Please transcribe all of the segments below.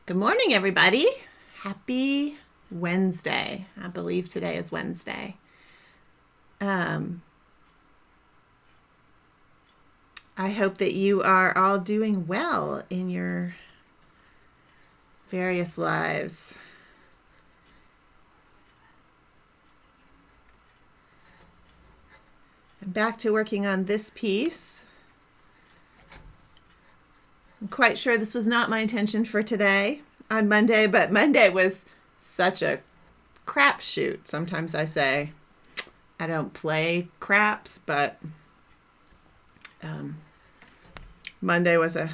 Good morning, everybody. Happy Wednesday. I believe today is Wednesday. I hope that you are all doing well in your various lives. I'm back to working on this piece. I'm quite sure this was not my intention for today on Monday, but Monday was such a crapshoot. Sometimes I say I don't play craps, but Monday was a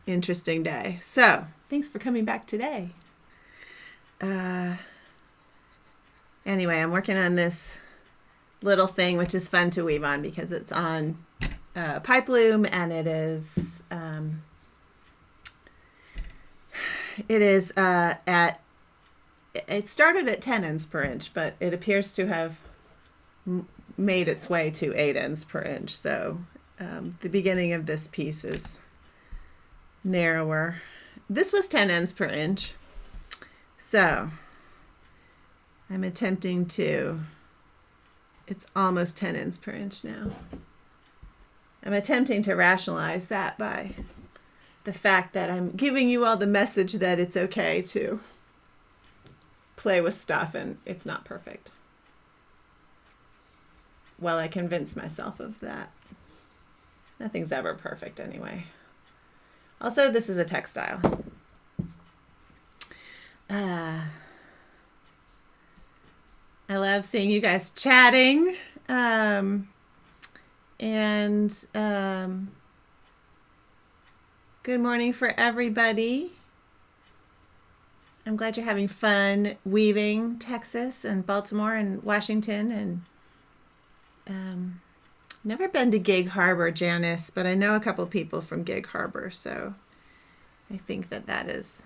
interesting day. So thanks for coming back today. Anyway, I'm working on this little thing, which is fun to weave on because it's on pipe loom, and it is it started at 10 ends per inch, but it appears to have made its way to 8 ends per inch. So the beginning of this piece is narrower. This was 10 ends per inch. So I'm attempting to, it's almost 10 ends per inch now. I'm attempting to rationalize that by the fact that I'm giving you all the message that it's okay to play with stuff and it's not perfect. Well, I convince myself of that. Nothing's ever perfect anyway. Also, this is a textile. I love seeing you guys chatting. Good morning for everybody. I'm glad you're having fun weaving Texas and Baltimore and Washington. And never been to Gig Harbor, Janice, but I know a couple people from Gig Harbor, so I think that is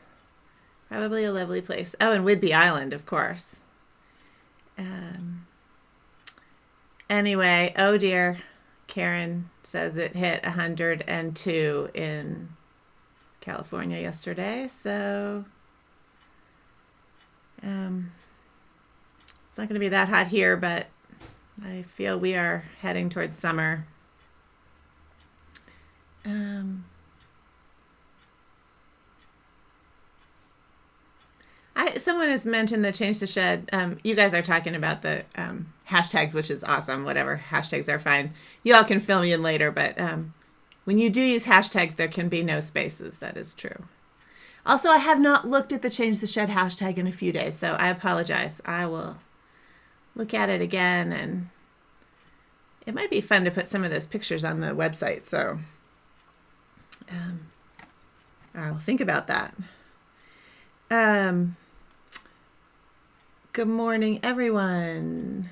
probably a lovely place. Oh, and Whidbey Island, of course. Anyway, oh dear, Karen says it hit 102 in California yesterday, so it's not going to be that hot here, but I feel we are heading towards summer. Someone has mentioned the Change the Shed. You guys are talking about the hashtags, which is awesome. Whatever, hashtags are fine. You all can fill me in later, but when you do use hashtags, there can be no spaces. That is true. Also, I have not looked at the Change the Shed hashtag in a few days, so I apologize. I will look at it again, and it might be fun to put some of those pictures on the website, so I'll think about that. Good morning, everyone.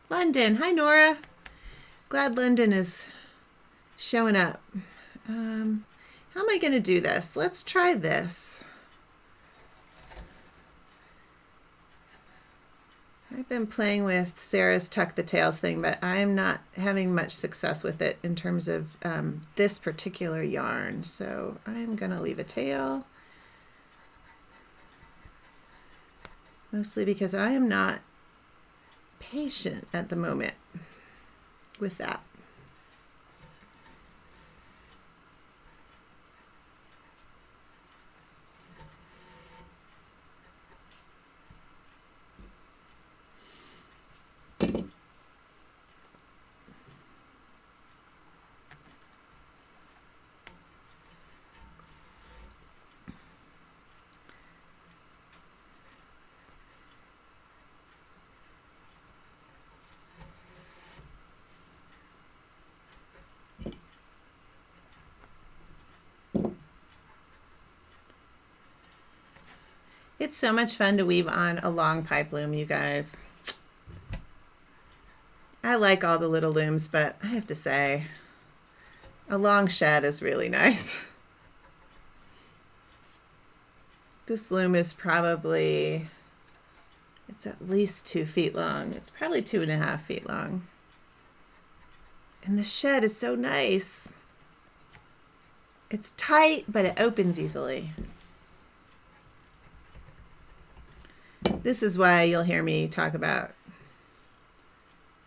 London. Hi, Nora. Glad London is showing up. How am I going to do this? Let's try this. I've been playing with Sarah's Tuck the Tails thing, but I'm not having much success with it in terms of this particular yarn. So I'm going to leave a tail. Mostly because I am not patient at the moment with that. It's so much fun to weave on a long pipe loom, you guys. I like all the little looms, but I have to say, a long shed is really nice. This loom is probably, it's at least 2 feet long. It's probably 2.5 feet long. And the shed is so nice. It's tight, but it opens easily. This is why you'll hear me talk about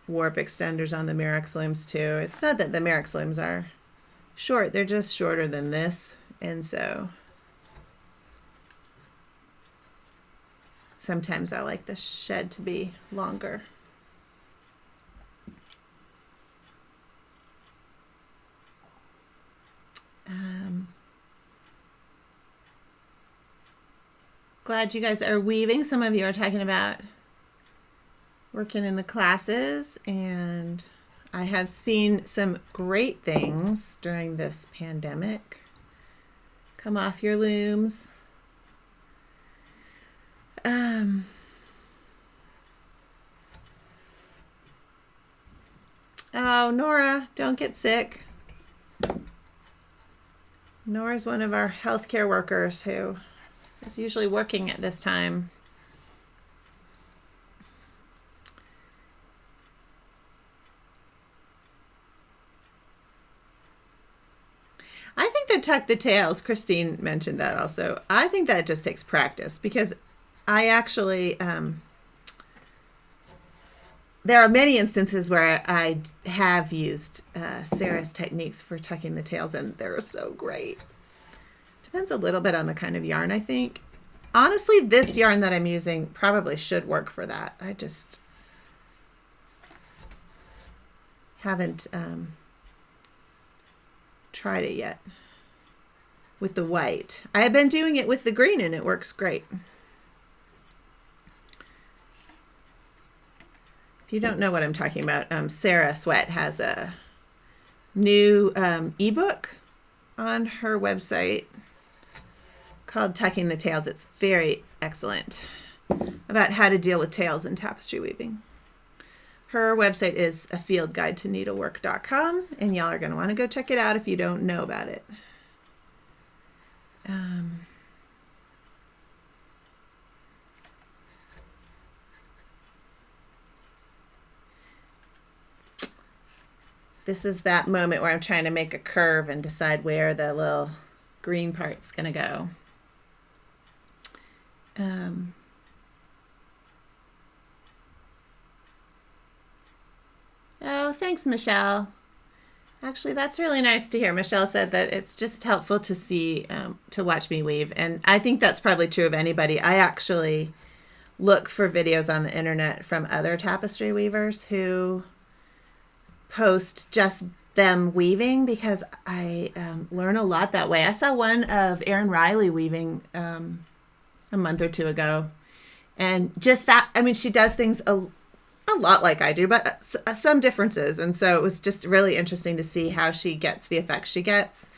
warp extenders on the Merex looms too. It's not that the Merex looms are short, they're just shorter than this, and so sometimes I like the shed to be longer. Glad you guys are weaving. Some of you are talking about working in the classes, and I have seen some great things during this pandemic. Come off your looms. Oh, Nora, don't get sick. Nora's one of our healthcare workers who is usually working at this time. I think that tuck the tails, Christine mentioned that also. I think that just takes practice, because I actually, there are many instances where I have used Sarah's techniques for tucking the tails, and they're so great. Depends a little bit on the kind of yarn, I think. Honestly, this yarn that I'm using probably should work for that. I just haven't tried it yet with the white. I have been doing it with the green, and it works great. If you don't know what I'm talking about, Sarah Sweat has a new ebook on her website called Tucking the Tails. It's very excellent about how to deal with tails in tapestry weaving. Her website is a field guide to needlework.com, and y'all are going to want to go check it out if you don't know about it. This is that moment where I'm trying to make a curve and decide where the little green part's going to go. Oh, thanks, Michelle. Actually, that's really nice to hear. Michelle said that it's just helpful to see, to watch me weave. And I think that's probably true of anybody. I actually look for videos on the internet from other tapestry weavers who post just them weaving, because I learn a lot that way. I saw one of Erin Riley weaving a month or two ago, and just I mean, she does things a lot like I do, but some differences. And so it was just really interesting to see how she gets the effects she gets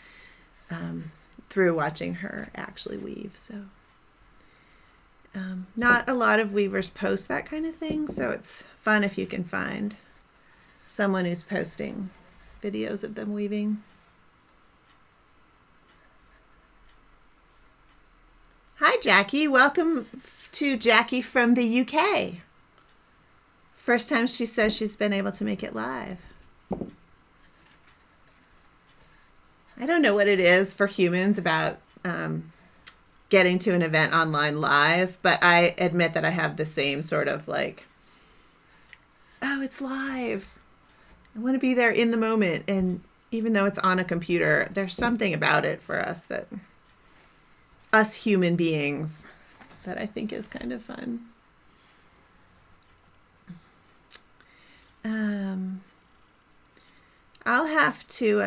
through watching her actually weave. So not a lot of weavers post that kind of thing, so it's fun if you can find someone who's posting videos of them weaving. Hi, Jackie. Welcome to Jackie from the UK. First time she says she's been able to make it live. I don't know what it is for humans about getting to an event online live, but I admit that I have the same sort of like, oh, it's live. I want to be there in the moment. And even though it's on a computer, there's something about it for us, that us human beings, that I think is kind of fun. I'll have to,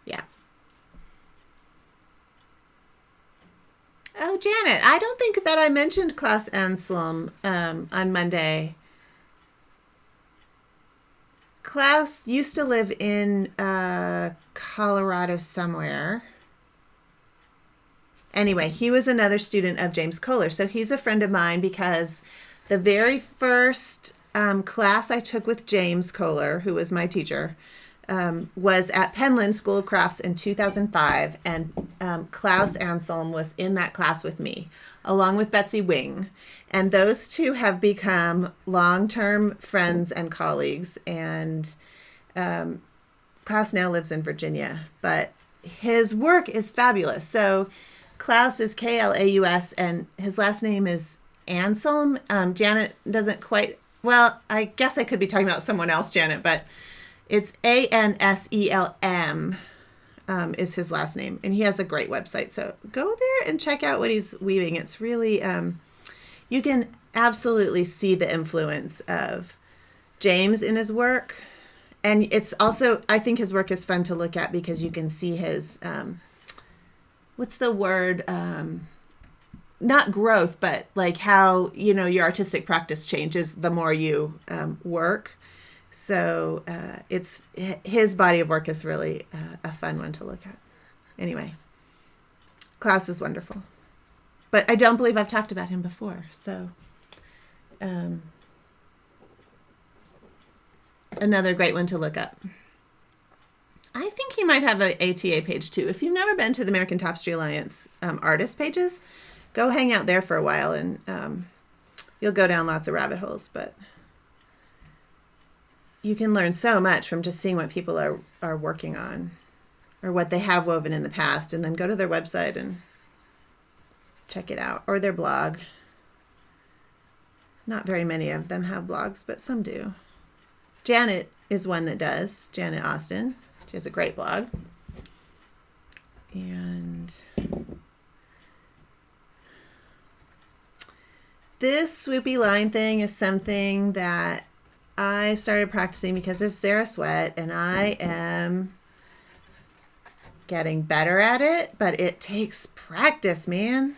yeah. Oh, Janet, I don't think that I mentioned Klaus Anselm on Monday. Klaus used to live in Colorado somewhere. Anyway, he was another student of James Kohler. So he's a friend of mine, because the very first class I took with James Kohler, who was my teacher, was at Penland School of Crafts in 2005. And Klaus Anselm was in that class with me, along with Betsy Wing. And those two have become long-term friends and colleagues. And Klaus now lives in Virginia, but his work is fabulous. So Klaus is Klaus, and his last name is Anselm. Janet doesn't quite, well, I guess I could be talking about someone else, Janet, but it's Anselm is his last name. And he has a great website. So go there and check out what he's weaving. It's really, you can absolutely see the influence of James in his work. And it's also, I think his work is fun to look at because you can see his, what's the word? Not growth, but like how, you know, your artistic practice changes the more you work. So it's his body of work is really a fun one to look at. Anyway, Klaus is wonderful. But I don't believe I've talked about him before. So another great one to look up. I think he might have an ATA page too. If you've never been to the American Tapestry Alliance artist pages, go hang out there for a while and you'll go down lots of rabbit holes. But you can learn so much from just seeing what people are working on or what they have woven in the past, and then go to their website and check it out, or their blog. Not very many of them have blogs, but some do. Janet is one that does, Janet Austin. She has a great blog. And this swoopy line thing is something that I started practicing because of Sarah Sweat, and I am getting better at it, but it takes practice, man.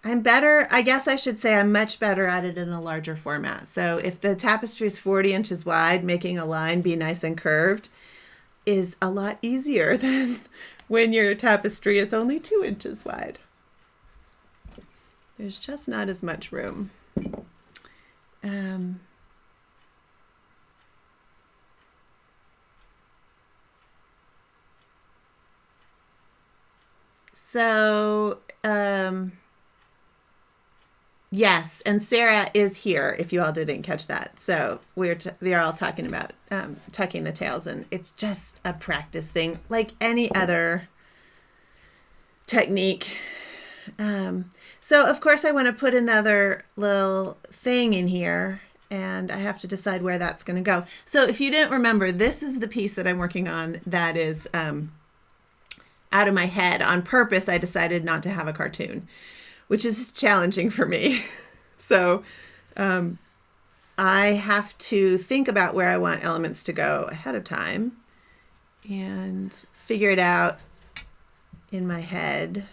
I'm better, I guess I should say I'm much better at it in a larger format. So if the tapestry is 40 inches wide, making a line be nice and curved is a lot easier than when your tapestry is only 2 inches wide. There's just not as much room. Yes, and Sarah is here, if you all didn't catch that. So they're all talking about tucking the tails, and it's just a practice thing, like any other technique. So of course I want to put another little thing in here, and I have to decide where that's going to go. So if you didn't remember, this is the piece that I'm working on that is out of my head. On purpose, I decided not to have a cartoon, which is challenging for me. So I have to think about where I want elements to go ahead of time and figure it out in my head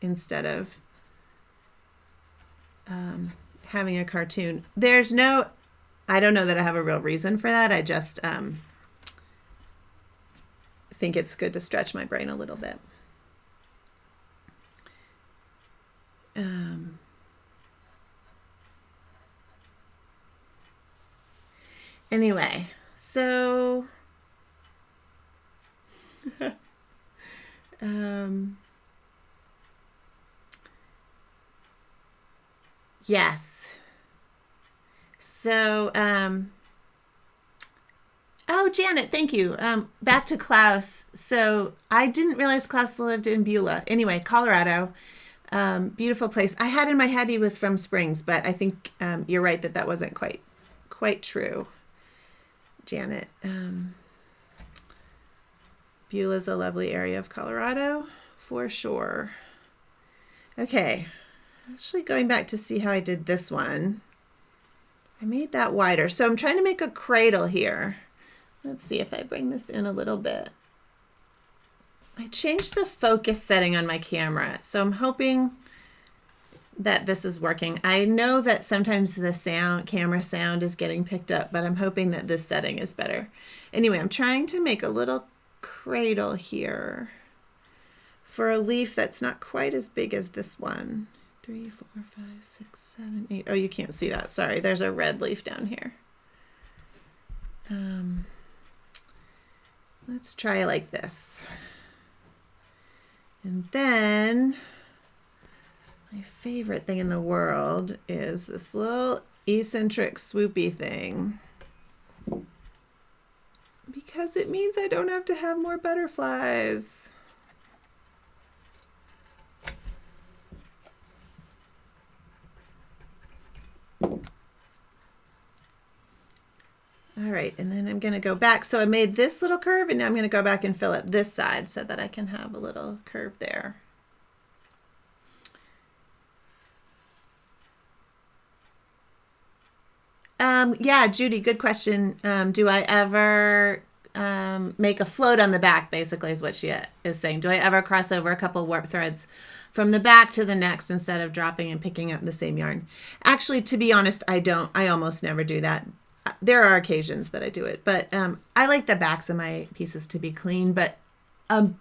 instead of having a cartoon. I don't know that I have a real reason for that. I just think it's good to stretch my brain a little bit. Anyway, so yes. So oh, Janet, thank you. Back to Klaus. So I didn't realize Klaus lived in Beulah. Anyway, Colorado. Beautiful place. I had in my head he was from Springs, but I think you're right that wasn't quite true, Janet. Beulah's a lovely area of Colorado, for sure. Okay, actually going back to see how I did this one. I made that wider. So I'm trying to make a cradle here. Let's see if I bring this in a little bit. I changed the focus setting on my camera, so I'm hoping that this is working. I know that sometimes the camera sound is getting picked up, but I'm hoping that this setting is better. Anyway, I'm trying to make a little cradle here for a leaf that's not quite as big as this one. 3, 4, 5, 6, 7, 8. Oh, you can't see that. Sorry, there's a red leaf down here. Let's try like this. And then my favorite thing in the world is this little eccentric swoopy thing. because it means I don't have to have more butterflies. All right, and then I'm going to go back. So I made this little curve, and now I'm going to go back and fill up this side so that I can have a little curve there. Yeah, Judy, good question. Do I ever make a float on the back, basically is what she is saying. Do I ever cross over a couple warp threads from the back to the next instead of dropping and picking up the same yarn? Actually, to be honest, I don't. I almost never do that. There are occasions that I do it, but I like the backs of my pieces to be clean, but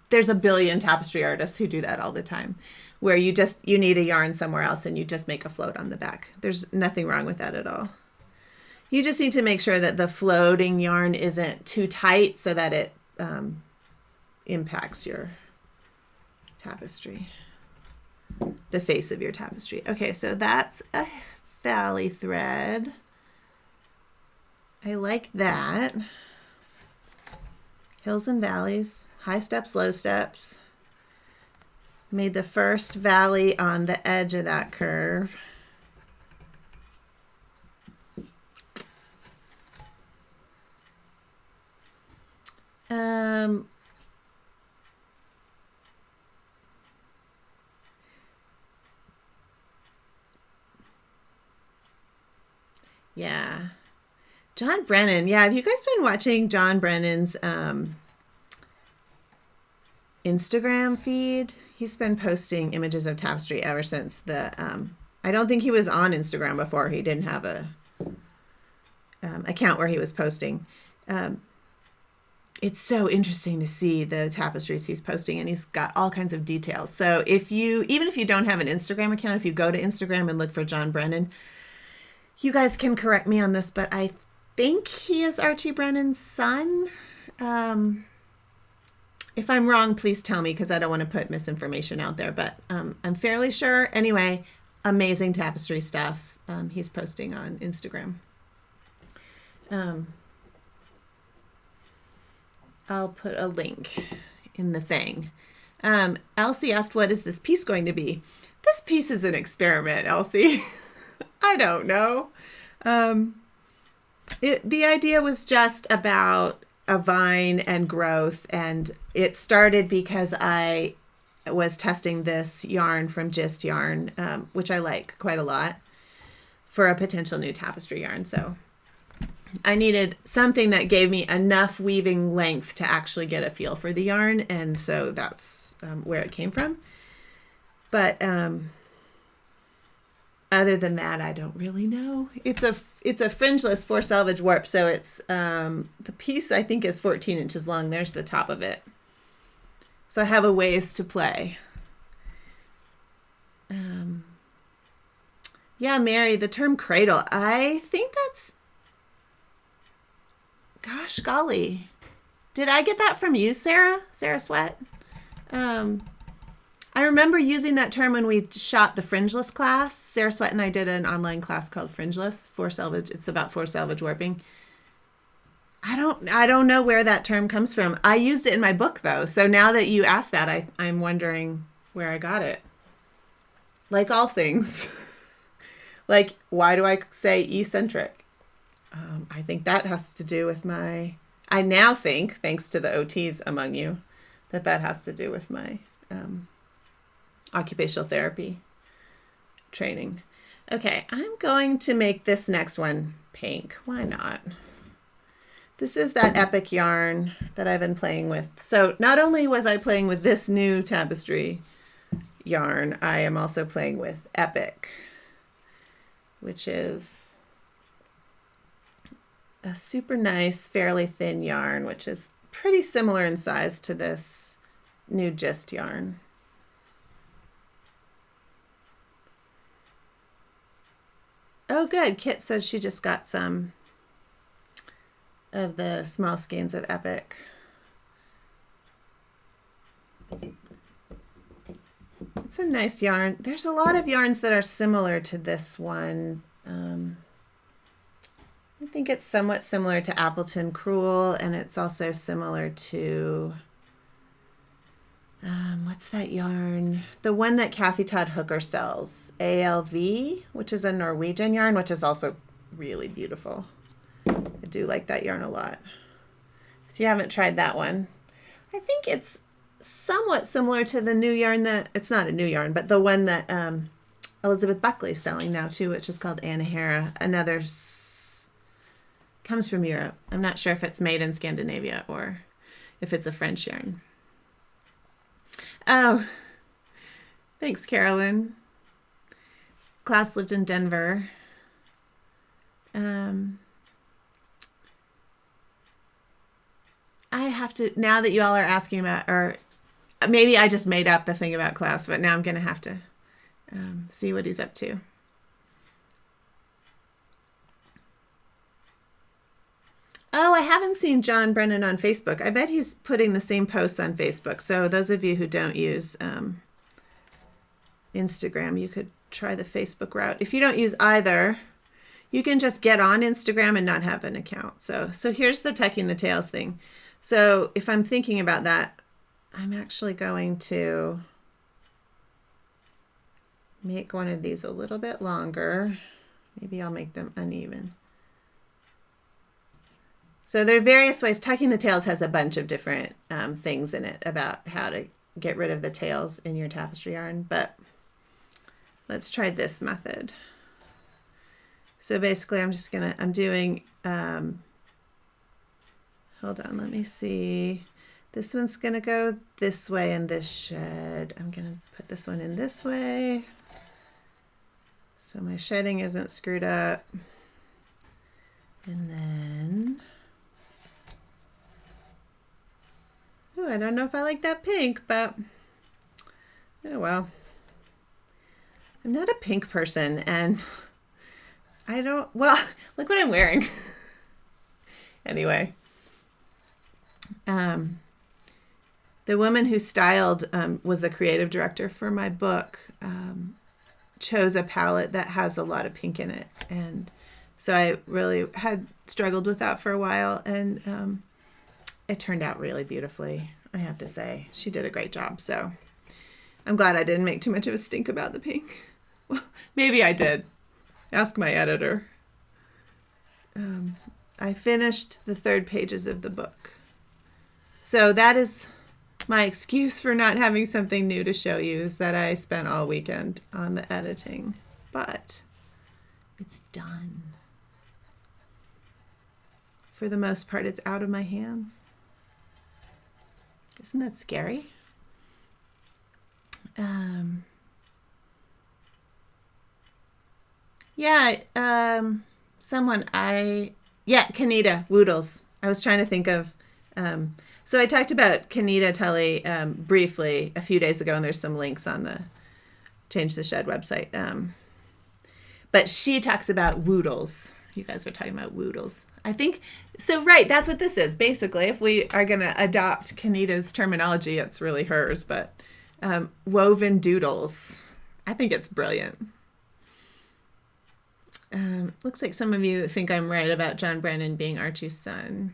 there's a billion tapestry artists who do that all the time, where you need a yarn somewhere else and you just make a float on the back. There's nothing wrong with that at all. You just need to make sure that the floating yarn isn't too tight so that it impacts your tapestry, the face of your tapestry. Okay, so that's a valley thread. I like that. Hills and valleys, high steps, low steps. Made the first valley on the edge of that curve. Yeah. John Brennan. Yeah, have you guys been watching John Brennan's Instagram feed? He's been posting images of tapestry ever since the I don't think he was on Instagram before. He didn't have a account where he was posting. It's so interesting to see the tapestries he's posting, and he's got all kinds of details. So even if you don't have an Instagram account, if you go to Instagram and look for John Brennan, you guys can correct me on this, but I think he is Archie Brennan's son. If I'm wrong, please tell me, because I don't want to put misinformation out there, but I'm fairly sure. Anyway, amazing tapestry stuff he's posting on Instagram. I'll put a link in the thing. Elsie asked, what is this piece going to be? This piece is an experiment, Elsie. I don't know. The idea was just about a vine and growth, and it started because I was testing this yarn from Gist Yarn, which I like quite a lot, for a potential new tapestry yarn. So I needed something that gave me enough weaving length to actually get a feel for the yarn, and so that's where it came from. But other than that, I don't really know. It's a fringeless 4 selvage warp, so it's the piece I think is 14 inches long. There's the top of it. So I have a ways to play. Yeah, Mary, the term cradle, I think that's, gosh golly. Did I get that from you, Sarah? Sarah Sweat? I remember using that term when we shot the fringeless class. Sarah Sweat and I did an online class called Fringeless, 4 selvage. It's about 4 selvage warping. I don't know where that term comes from. I used it in my book though. So now that you asked that, I'm wondering where I got it. Like all things. Like, why do I say eccentric? I think that has to do with I now think, thanks to the OTs among you, that has to do with my occupational therapy training. Okay, I'm going to make this next one pink. Why not? This is that Epic yarn that I've been playing with. So not only was I playing with this new tapestry yarn, I am also playing with Epic, which is a super nice, fairly thin yarn, which is pretty similar in size to this new Gist yarn. Oh, good. Kit says she just got some of the small skeins of Epic. It's a nice yarn. There's a lot of yarns that are similar to this one. I think it's somewhat similar to Appleton Cruel, and it's also similar to, what's that yarn? The one that Kathy Todd Hooker sells, ALV, which is a Norwegian yarn, which is also really beautiful. I do like that yarn a lot. If you haven't tried that one, I think it's somewhat similar to the new yarn that, it's not a new yarn, but the one that Elizabeth Buckley's selling now too, which is called Anahera. Another comes from Europe. I'm not sure if it's made in Scandinavia or if it's a French yarn. Oh, thanks, Carolyn. Klaus lived in Denver. I have to, now that you all are asking about, or maybe I just made up the thing about Klaus, but now I'm going to have to see what he's up to. Oh, I haven't seen John Brennan on Facebook. I bet he's putting the same posts on Facebook. So those of you who don't use Instagram, you could try the Facebook route. If you don't use either, you can just get on Instagram and not have an account. So here's the tucking the tails thing. So if I'm thinking about that, I'm actually going to make one of these a little bit longer. Maybe I'll make them uneven. So there are various ways. Tucking the tails has a bunch of different things in it about how to get rid of the tails in your tapestry yarn, but let's try this method. So basically I'm doing, hold on, let me see. This one's gonna go this way in this shed. I'm gonna put this one in this way, so my shedding isn't screwed up. And then, I don't know if I like that pink, but oh well. I'm not a pink person, and I don't, well, look what I'm wearing. Anyway, the woman who styled, was the creative director for my book, chose a palette that has a lot of pink in it. And so I really had struggled with that for a while, and it turned out really beautifully, I have to say. She did a great job, so I'm glad I didn't make too much of a stink about the pink. Well, maybe I did. Ask my editor. I finished the 3rd pages of the book. So that is my excuse for not having something new to show you, is that I spent all weekend on the editing. But it's done. For the most part, it's out of my hands. Isn't that scary? Kanita Woodles. I was trying to think of, so I talked about Kanita Tully briefly a few days ago, and there's some links on the Change the Shed website. But she talks about woodles. You guys were talking about woodles. I think, so right, that's what this is. Basically, if we are going to adopt Kanita's terminology, it's really hers, but woven doodles. I think it's brilliant. Looks like some of you think I'm right about John Brennan being Archie's son.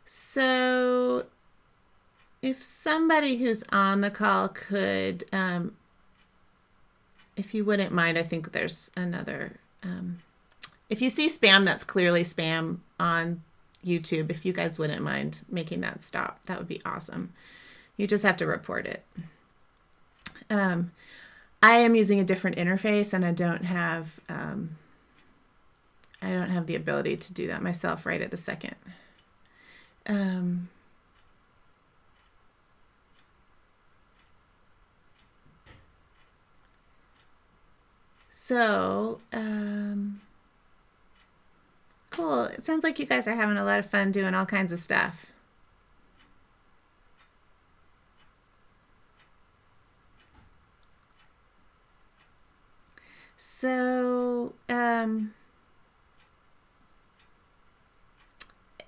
So if somebody who's on the call could, if you wouldn't mind, I think there's another, if you see spam that's clearly spam on YouTube, if you guys wouldn't mind making that stop, that would be awesome. You just have to report it. I am using a different interface, and I don't have the ability to do that myself right at the second. Cool. It sounds like you guys are having a lot of fun doing all kinds of stuff. So,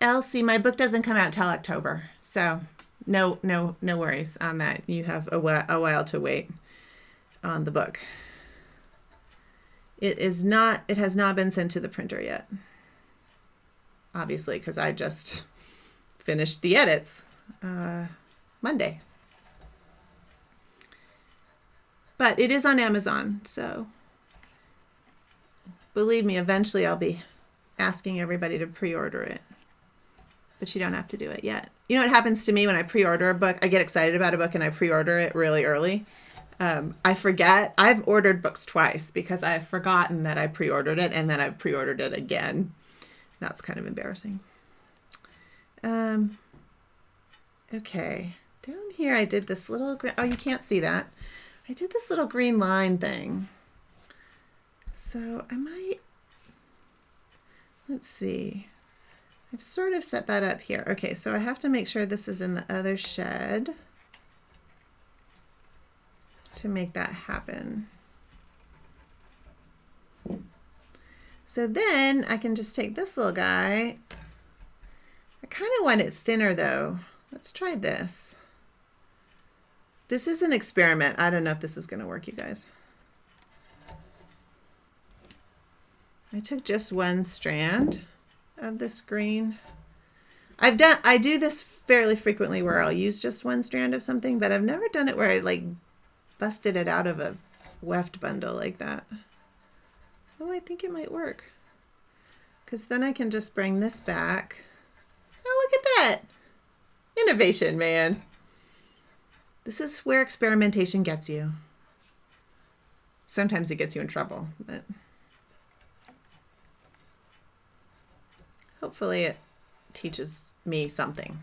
Elsie, my book doesn't come out till October, so no worries on that. You have a while to wait on the book. it has not been sent to the printer yet. Obviously, because I just finished the edits Monday. But it is on Amazon, so believe me, eventually I'll be asking everybody to pre-order it. But you don't have to do it yet. You know what happens to me when I pre-order a book? I get excited about a book and I pre-order it really early. I forget. I've ordered books twice because I've forgotten that I pre-ordered it, and then I've pre-ordered it again. That's kind of embarrassing. Okay. Down here I did this little, oh, you can't see that. I did this little green line thing. So I might, let's see. I've sort of set that up here. Okay, so I have to make sure this is in the other shed to make that happen. So then I can just take this little guy. I kind of want it thinner though. Let's try this. This is an experiment. I don't know if this is going to work, you guys. I took just one strand of this green. I do this fairly frequently where I'll use just one strand of something, but I've never done it where I like busted it out of a weft bundle like that. Oh, I think it might work. Because then I can just bring this back. Oh, look at that. Innovation, man. This is where experimentation gets you. Sometimes it gets you in trouble, but hopefully it teaches me something.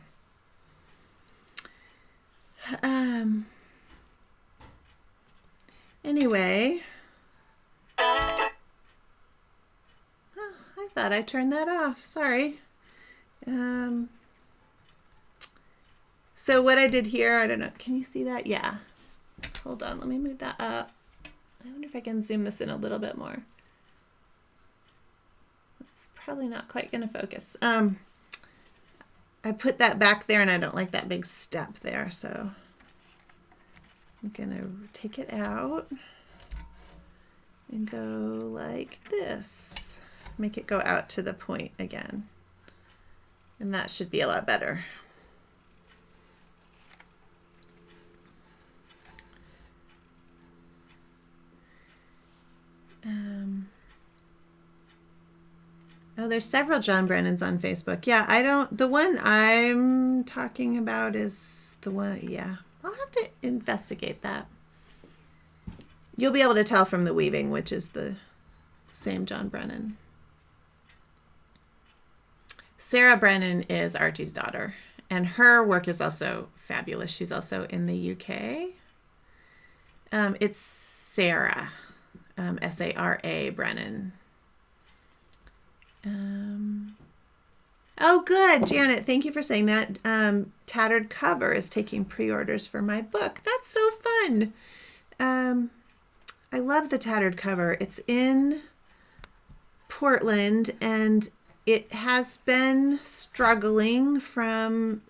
Anyway, oh, I thought I turned that off. Sorry. So what I did here, I don't know. Can you see that? Yeah. Hold on. Let me move that up. I wonder if I can zoom this in a little bit more. It's probably not quite going to focus. I put that back there and I don't like that big step there. So I'm going to take it out and go like this. Make it go out to the point again. And that should be a lot better. Oh, there's several John Brennans on Facebook. Yeah, the one I'm talking about is the one, yeah. I'll have to investigate that. You'll be able to tell from the weaving which is the same John Brennan. Sarah Brennan is Archie's daughter, and her work is also fabulous. She's also in the UK. It's Sarah, S-A-R-A Brennan. Oh, good, Janet. Thank you for saying that. Tattered Cover is taking pre-orders for my book. That's so fun. I love the Tattered Cover. It's in Portland, and it has been struggling from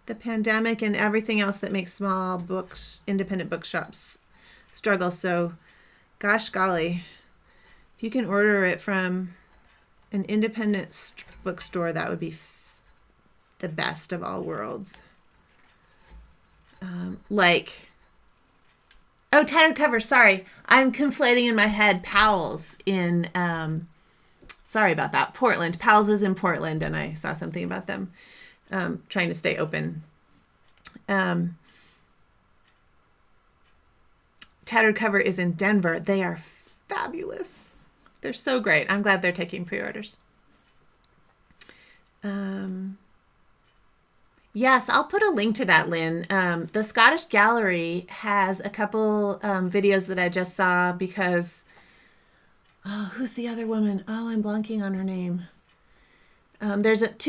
the pandemic and everything else that makes small books, independent bookshops struggle. So, gosh golly, if you can order it from an independent bookstore, that would be the best of all worlds. Oh, Tattered Cover, sorry. I'm conflating in my head Powell's in, sorry about that, Portland. Powell's is in Portland, and I saw something about them trying to stay open. Tattered Cover is in Denver. They are fabulous. They're so great. I'm glad they're taking pre-orders. Yes, I'll put a link to that, Lynn. The Scottish Gallery has a couple videos that I just saw because, oh, who's the other woman? Oh, I'm blanking on her name. There's at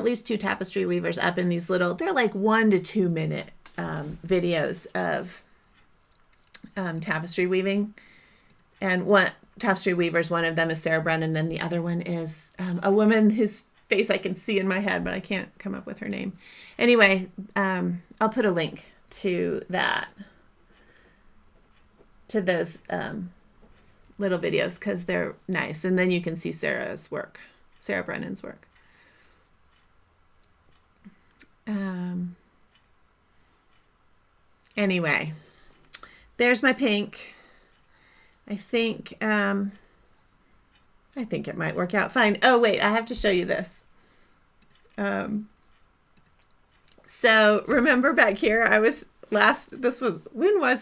least two tapestry weavers up in these little, they're like 1 to 2 minute videos of tapestry weaving. And one tapestry weavers, one of them is Sarah Brennan, and the other one is a woman whose face I can see in my head, but I can't come up with her name. Anyway, I'll put a link to that, to those little videos because they're nice. And then you can see Sarah Brennan's work. Anyway, there's my pink. I think it might work out fine. Oh, wait, I have to show you this. So remember back here, when was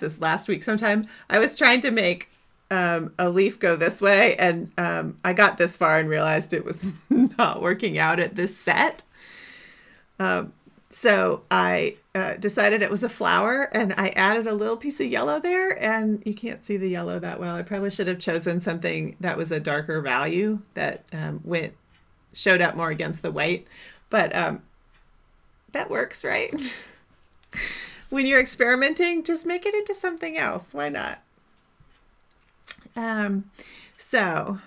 this? Last week sometime. I was trying to make a leaf go this way, and I got this far and realized it was not working out at this set. So I decided it was a flower, and I added a little piece of yellow there, and you can't see the yellow that well. I probably should have chosen something that was a darker value that showed up more against the white, but that works, right? When you're experimenting, just make it into something else. Why not? So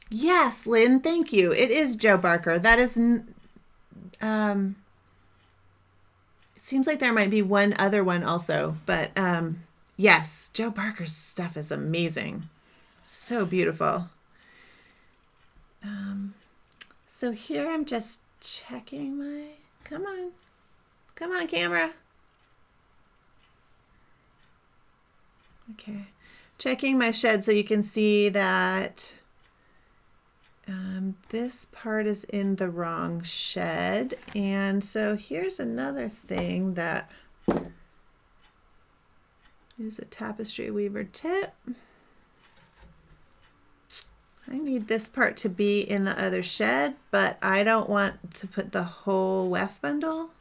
yes, Lynn, thank you. It is Joe Barker. That is, it seems like there might be one other one also, but yes, Joe Barker's stuff is amazing. So beautiful. So here I'm just checking my, come on camera. Okay, checking my shed so you can see that this part is in the wrong shed. And so here's another thing that is a tapestry weaver tip. I need this part to be in the other shed, but I don't want to put the whole weft bundle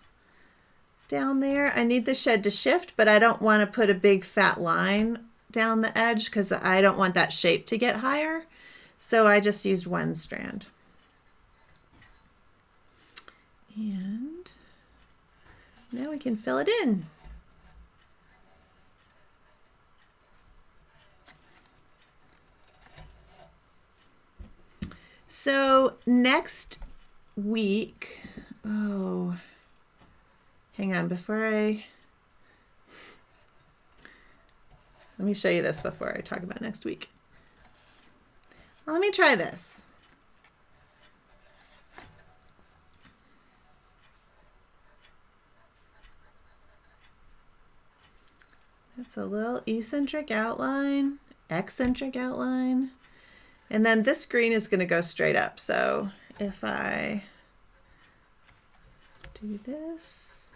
down there. I need the shed to shift, but I don't want to put a big fat line down the edge because I don't want that shape to get higher. So I just used one strand. And now we can fill it in. So next week, hang on, let me show you this before I talk about next week. Well, let me try this. That's a little eccentric outline, eccentric outline. And then this green is going to go straight up. So if I do this,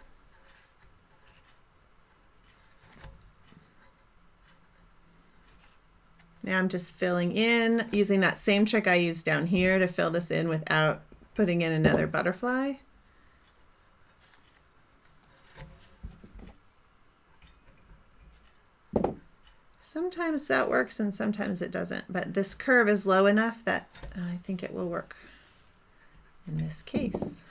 now I'm just filling in, using that same trick I used down here to fill this in without putting in another butterfly. Sometimes that works and sometimes it doesn't, but this curve is low enough that I think it will work in this case.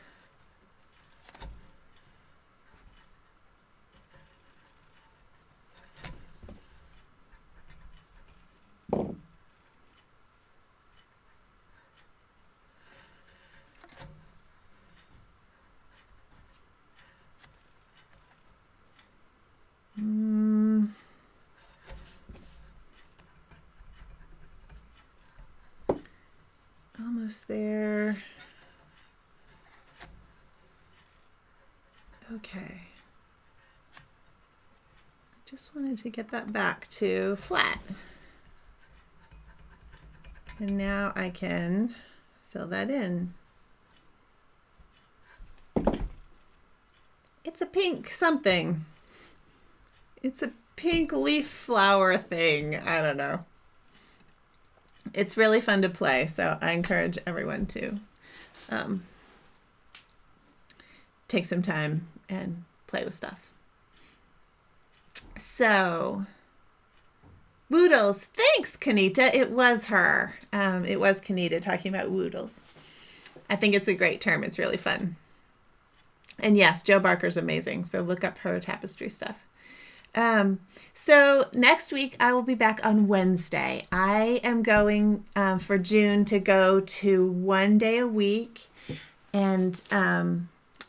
Almost there. Okay. Just wanted to get that back to flat. And now I can fill that in. It's a pink something. It's a pink leaf flower thing. I don't know. It's really fun to play, so I encourage everyone to take some time and play with stuff. So, Woodles. Thanks, Kanita. It was her. It was Kanita talking about Woodles. I think it's a great term. It's really fun. And yes, Joe Barker's amazing, so look up her tapestry stuff. So next week I will be back on Wednesday. I am going for June to go to 1 day a week and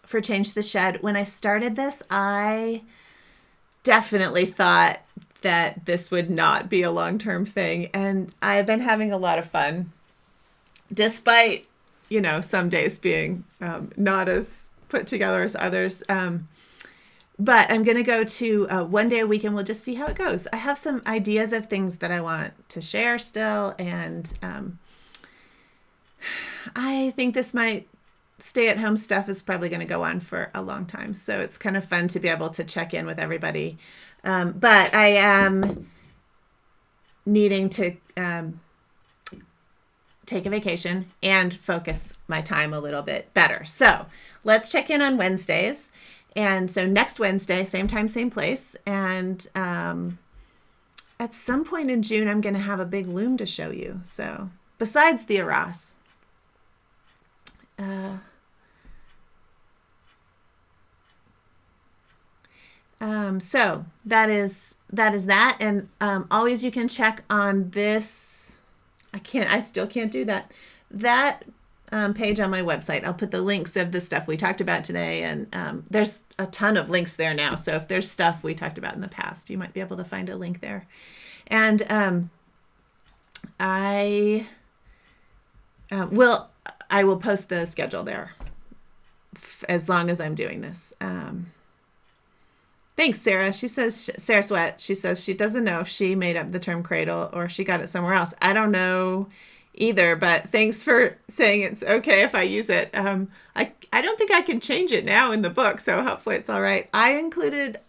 for Change the Shed. When I started this, I definitely thought that this would not be a long-term thing. And I've been having a lot of fun, despite, some days being not as put together as others. But I'm going to go to one day a week and we'll just see how it goes. I have some ideas of things that I want to share still. And I think this stay-at-home stuff is probably going to go on for a long time. So it's kind of fun to be able to check in with everybody. But I am needing to take a vacation and focus my time a little bit better. So let's check in on Wednesdays. And so next Wednesday, same time, same place. And at some point in June, I'm going to have a big loom to show you. So besides the Arras. So that is that. And always you can check on this. I still can't do that. That page on my website. I'll put the links of the stuff we talked about today. And there's a ton of links there now. So if there's stuff we talked about in the past, you might be able to find a link there. And I will post the schedule there as long as I'm doing this. Thanks, Sarah. She says, Sarah Sweat, she says she doesn't know if she made up the term cradle or she got it somewhere else. I don't know either, but thanks for saying it's okay if I use it. I don't think I can change it now in the book, so hopefully it's all right. I included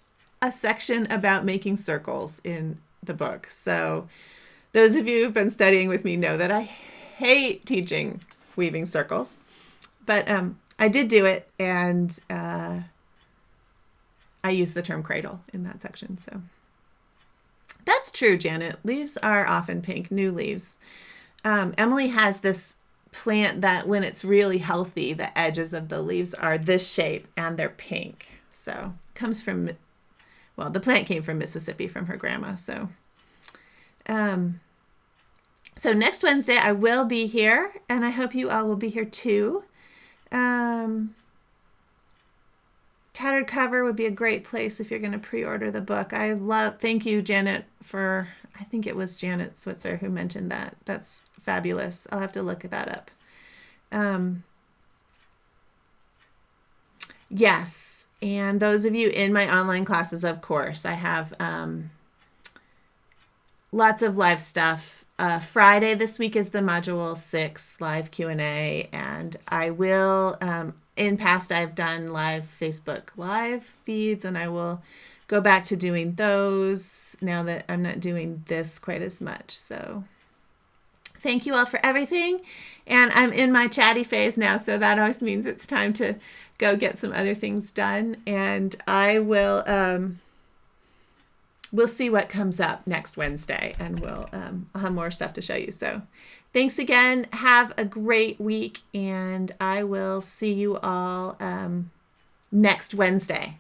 a section about making circles in the book. So those of you who've been studying with me know that I hate teaching weaving circles, but I did do it, and I use the term cradle in that section. So that's true, Janet. Leaves are often pink, new leaves. Emily has this plant that when it's really healthy, the edges of the leaves are this shape and they're pink. So it comes from, the plant came from Mississippi from her grandma. So, so next Wednesday I will be here, and I hope you all will be here too. Tattered Cover would be a great place if you're going to pre-order the book. Thank you, Janet, I think it was Janet Switzer who mentioned that. That's fabulous. I'll have to look that up. Yes. And those of you in my online classes, of course, I have lots of live stuff. Friday this week is the Module 6 live Q&A, and I will, in past I've done live Facebook live feeds, and I will go back to doing those now that I'm not doing this quite as much. So thank you all for everything. And I'm in my chatty phase now, so that always means it's time to go get some other things done. And I will, we'll see what comes up next Wednesday, and I'll have more stuff to show you. So thanks again. Have a great week, and I will see you all next Wednesday.